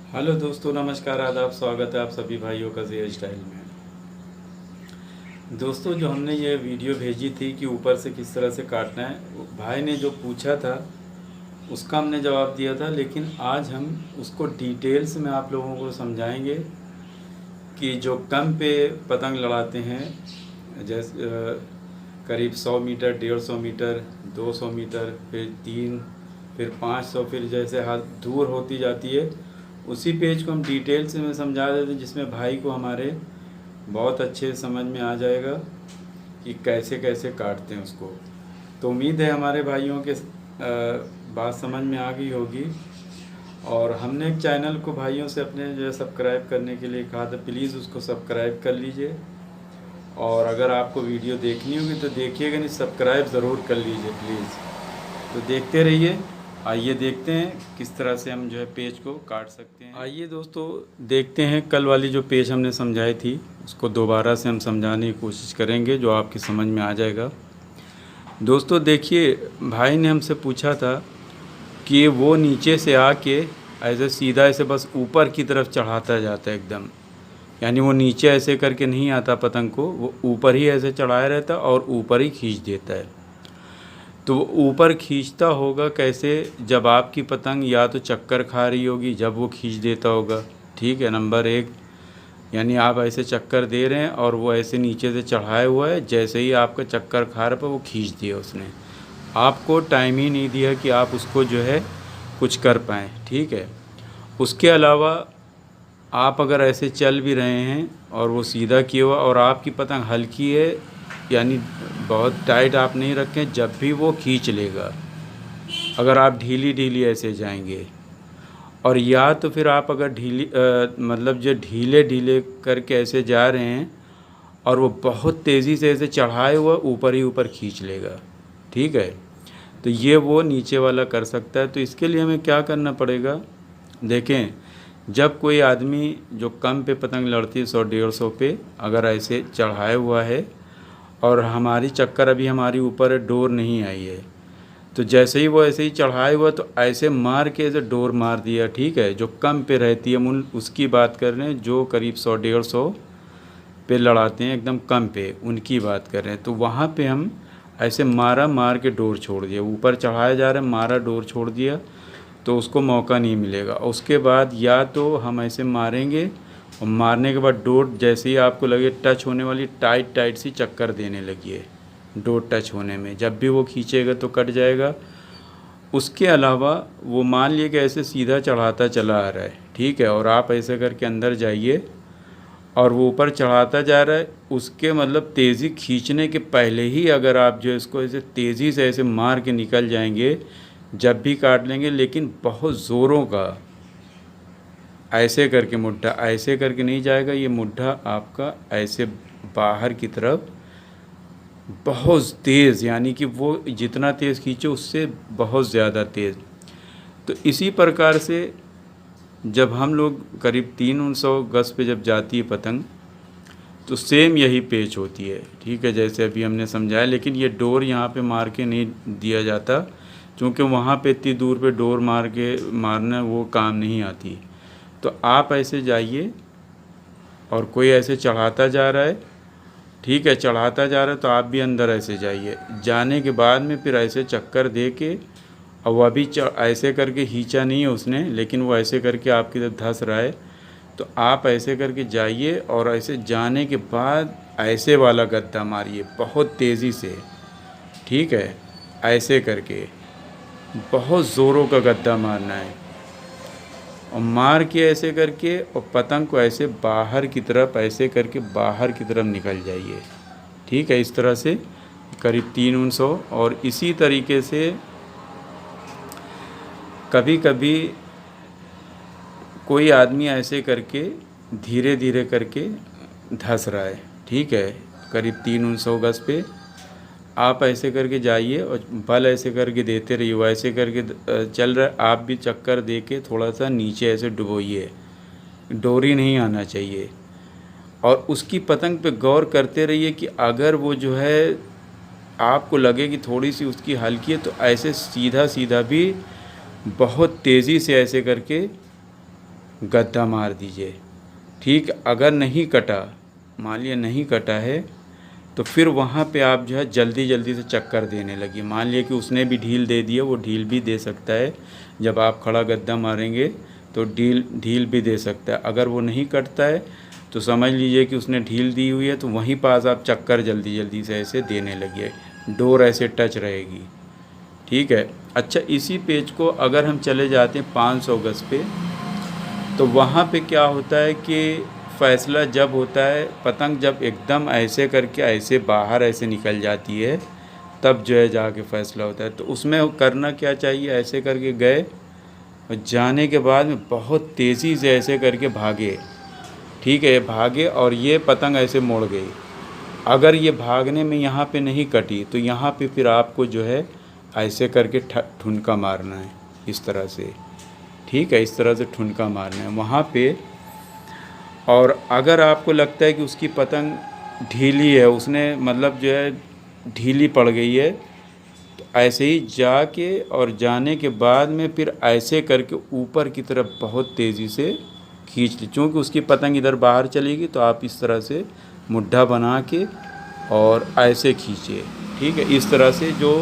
Hello दोस्तों, नमस्कार, आदाब, स्वागत है आप सभी भाइयों का हेयर स्टाइल में। दोस्तों, जो हमने ये वीडियो भेजी थी कि ऊपर से किस तरह से काटना है, भाई ने जो पूछा था उसका हमने जवाब दिया था, लेकिन आज हम उसको डिटेल्स में आप लोगों को समझाएंगे कि जो कम पे पतंग लड़ाते हैं, जैसे करीब 100 मीटर, 150 मीटर, 200 मीटर, फिर 3, फिर 500, फिर जैसे हाथ दूर होती जाती है, उसी पेज को हम डिटेल से में समझा देते हैं, जिसमें भाई को हमारे बहुत अच्छे समझ में आ जाएगा कि कैसे कैसे काटते हैं उसको। तो उम्मीद है हमारे भाइयों के बात समझ में आ गई होगी। और हमने एक चैनल को भाइयों से अपने जो है सब्सक्राइब करने के लिए कहा था, प्लीज़ उसको सब्सक्राइब कर लीजिए। और अगर आपको वीडियो देखनी होगी तो देखिएगा, नहीं सब्सक्राइब ज़रूर कर लीजिए प्लीज़। तो देखते रहिए। आइए देखते हैं किस तरह से हम जो है पेज को काट सकते हैं। आइए दोस्तों देखते हैं, कल वाली जो पेज हमने समझाई थी उसको दोबारा से हम समझाने की कोशिश करेंगे, जो आपकी समझ में आ जाएगा। दोस्तों देखिए, भाई ने हमसे पूछा था कि वो नीचे से आके ऐसे सीधा ऐसे बस ऊपर की तरफ चढ़ाता जाता है एकदम, यानी वो नीचे ऐसे करके नहीं आता पतंग को, वो ऊपर ही ऐसे चढ़ाया रहता और ऊपर ही खींच देता है। तो वो ऊपर खींचता होगा कैसे? जब आपकी पतंग या तो चक्कर खा रही होगी, जब वो खींच देता होगा। ठीक है, नंबर एक, यानी आप ऐसे चक्कर दे रहे हैं और वो ऐसे नीचे से चढ़ाए हुआ है, जैसे ही आपका चक्कर खा रहा है वो खींच दिया उसने। आपको टाइम ही नहीं दिया कि आप उसको जो है कुछ कर पाएँ। ठीक है, उसके अलावा आप अगर ऐसे चल भी रहे हैं और वो सीधा किया हुआ और आपकी पतंग हल्की है, यानी बहुत टाइट आप नहीं रखें, जब भी वो खींच लेगा। अगर आप ढीली ढीली ऐसे जाएंगे, और या तो फिर आप अगर मतलब जो ढीले ढीले करके ऐसे जा रहे हैं और वो बहुत तेज़ी से ऐसे चढ़ाए हुआ ऊपर ही ऊपर खींच लेगा। ठीक है, तो ये वो नीचे वाला कर सकता है। तो इसके लिए हमें क्या करना पड़ेगा? देखें, जब कोई आदमी जो कम पे पतंग लड़ती है, 100-150 पे, अगर ऐसे चढ़ाए हुआ है और हमारी चक्कर अभी हमारी ऊपर डोर नहीं आई है, तो जैसे ही वो ऐसे ही चढ़ाए हुआ तो ऐसे मार के ऐसे डोर मार दिया। ठीक है, जो कम पे रहती है, हम उसकी बात कर रहे हैं, जो करीब 100-150 पे लड़ाते हैं एकदम कम पे, उनकी बात कर रहे हैं। तो वहाँ पे हम ऐसे मारा, मार के डोर छोड़ दिया, ऊपर चढ़ाया जा रहा है, मारा, डोर छोड़ दिया, तो उसको मौका नहीं मिलेगा। उसके बाद या तो हम ऐसे मारेंगे और मारने के बाद डोर जैसे ही आपको लगे टच होने वाली, टाइट टाइट सी चक्कर देने लगिए डोर टच होने में, जब भी वो खींचेगा तो कट जाएगा। उसके अलावा वो मान लिए कि ऐसे सीधा चढ़ाता चला आ रहा है, ठीक है, और आप ऐसे करके अंदर जाइए और वो ऊपर चढ़ाता जा रहा है, उसके मतलब तेज़ी खींचने के पहले ही अगर आप जो इसको ऐसे तेज़ी से ऐसे मार के निकल जाएंगे, जब भी काट लेंगे, लेकिन बहुत ज़ोरों का ऐसे करके, मुड्ढा ऐसे करके नहीं जाएगा, ये मुड्ढा आपका ऐसे बाहर की तरफ बहुत तेज़, यानी कि वो जितना तेज़ खींचे उससे बहुत ज़्यादा तेज़। तो इसी प्रकार से जब हम लोग करीब 300 गज पे जब जाती है पतंग, तो सेम यही पेच होती है। ठीक है, जैसे अभी हमने समझाया, लेकिन ये डोर यहाँ पे मार के नहीं दिया जाता, क्योंकि वहाँ पे इतनी दूर पे डोर मार के मारना वो काम नहीं आती। तो आप ऐसे जाइए और कोई ऐसे चढ़ाता जा रहा है, ठीक है, चढ़ाता जा रहा है, तो आप भी अंदर ऐसे जाइए। जाने के बाद में फिर ऐसे चक्कर दे के, और वह भी ऐसे करके खींचा नहीं है उसने, लेकिन वो ऐसे करके आपकी तरफ धंस रहा है, तो आप ऐसे करके जाइए और ऐसे जाने के बाद ऐसे वाला गद्दा मारिए बहुत तेज़ी से। ठीक है, ऐसे करके बहुत ज़ोरों का गद्दा मारना है, और मार के ऐसे करके, और पतंग को ऐसे बाहर की तरफ, ऐसे करके बाहर की तरफ निकल जाइए। ठीक है, इस तरह से करीब 300। और इसी तरीके से कभी कभी कोई आदमी ऐसे करके धीरे धीरे करके धंस रहा है, ठीक है, करीब 300 गज पे आप ऐसे करके जाइए और बल ऐसे करके देते रहिए। वो ऐसे करके चल रहा है, आप भी चक्कर दे के थोड़ा सा नीचे ऐसे डुबोइए, डोरी नहीं आना चाहिए। और उसकी पतंग पे गौर करते रहिए कि अगर वो जो है आपको लगे कि थोड़ी सी उसकी हल्की है, तो ऐसे सीधा सीधा भी बहुत तेज़ी से ऐसे करके गद्दा मार दीजिए। ठीक, अगर नहीं कटा, मान लिया नहीं कटा है, तो फिर वहाँ पे आप जो है जल्दी जल्दी से चक्कर देने लगी। मान लिया कि उसने भी ढील दे दिया, वो ढील भी दे सकता है। जब आप खड़ा गद्दा मारेंगे तो ढील भी दे सकता है। अगर वो नहीं कटता है तो समझ लीजिए कि उसने ढील दी हुई है, तो वहीं पास आप चक्कर जल्दी जल्दी से ऐसे देने लगिए। डोर ऐसे टच रहेगी। ठीक है। अच्छा, इसी पेज को अगर हम चले जाते हैं 500 गज पे, तो वहाँ पे क्या होता है कि फ़ैसला जब होता है, पतंग जब एकदम ऐसे करके ऐसे बाहर ऐसे निकल जाती है, तब जो है जाके फ़ैसला होता है। तो उसमें करना क्या चाहिए, ऐसे करके गए और जाने के बाद में बहुत तेज़ी से ऐसे करके भागे। ठीक है, भागे और ये पतंग ऐसे मुड़ गई। अगर ये भागने में यहाँ पे नहीं कटी, तो यहाँ पे फिर आपको जो है ऐसे करके ठुनका मारना है, इस तरह से। ठीक है, इस तरह से ठुनका मारना है वहाँ पे। और अगर आपको लगता है कि उसकी पतंग ढीली है, उसने मतलब जो है ढीली पड़ गई है, तो ऐसे ही जाके और जाने के बाद में फिर ऐसे करके ऊपर की तरफ बहुत तेज़ी से खींच ली। चूँकि उसकी पतंग इधर बाहर चलेगी, तो आप इस तरह से मुड्ढा बना के और ऐसे खींचिए। ठीक है, इस तरह से जो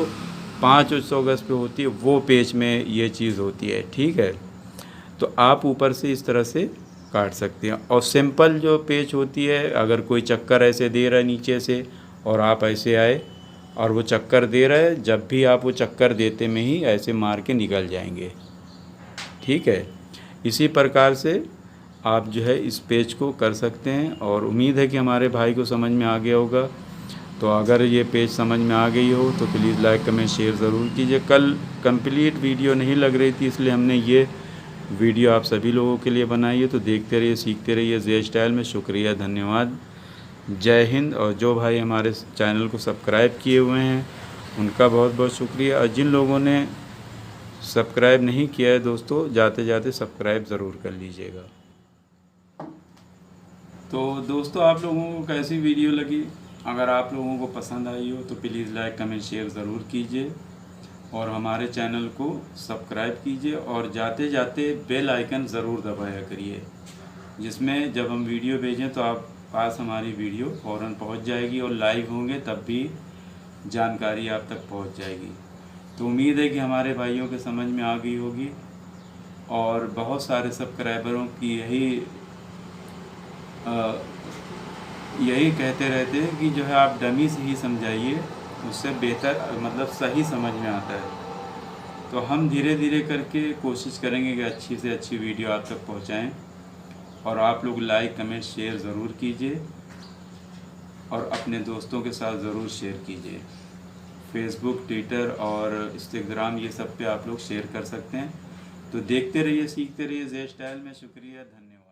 500 गज पे होती है वो पेच में ये चीज़ होती है। ठीक है, तो आप ऊपर से इस तरह से काट सकते हैं। और सिंपल जो पेच होती है, अगर कोई चक्कर ऐसे दे रहा है नीचे से और आप ऐसे आए और वो चक्कर दे रहा है, जब भी आप वो चक्कर देते में ही ऐसे मार के निकल जाएंगे। ठीक है, इसी प्रकार से आप जो है इस पेज को कर सकते हैं। और उम्मीद है कि हमारे भाई को समझ में आ गया होगा। तो अगर ये पेज समझ में आ गई हो तो प्लीज़ लाइक कमेंट शेयर ज़रूर कीजिए। कल कंप्लीट वीडियो नहीं लग रही थी, इसलिए हमने ये वीडियो आप सभी लोगों के लिए बनाई है। तो देखते रहिए, सीखते रहिए जे स्टाइल में। शुक्रिया, धन्यवाद, जय हिंद। और जो भाई हमारे चैनल को सब्सक्राइब किए हुए हैं उनका बहुत बहुत शुक्रिया। और जिन लोगों ने सब्सक्राइब नहीं किया है दोस्तों, जाते जाते सब्सक्राइब ज़रूर कर लीजिएगा। तो दोस्तों, आप लोगों को कैसी वीडियो लगी? अगर आप लोगों को पसंद आई हो तो प्लीज़ लाइक कमेंट शेयर ज़रूर कीजिए और हमारे चैनल को सब्सक्राइब कीजिए। और जाते जाते बेल आइकन ज़रूर दबाया करिए, जिसमें जब हम वीडियो भेजें तो आप पास हमारी वीडियो फ़ौरन पहुंच जाएगी। और लाइव होंगे तब भी जानकारी आप तक पहुंच जाएगी। तो उम्मीद है कि हमारे भाइयों के समझ में आ गई होगी। और बहुत सारे सब्सक्राइबरों की यही कहते रहते हैं कि जो है आप डमी से ही समझाइए, उससे बेहतर मतलब सही समझ में आता है। तो हम धीरे धीरे करके कोशिश करेंगे कि अच्छी से अच्छी वीडियो आप तक पहुंचाएं। और आप लोग लाइक कमेंट शेयर ज़रूर कीजिए और अपने दोस्तों के साथ ज़रूर शेयर कीजिए। फेसबुक, ट्विटर और इंस्टाग्राम, ये सब पे आप लोग शेयर कर सकते हैं। तो देखते रहिए, सीखते रहिए जे स्टाइल में। शुक्रिया, धन्यवाद।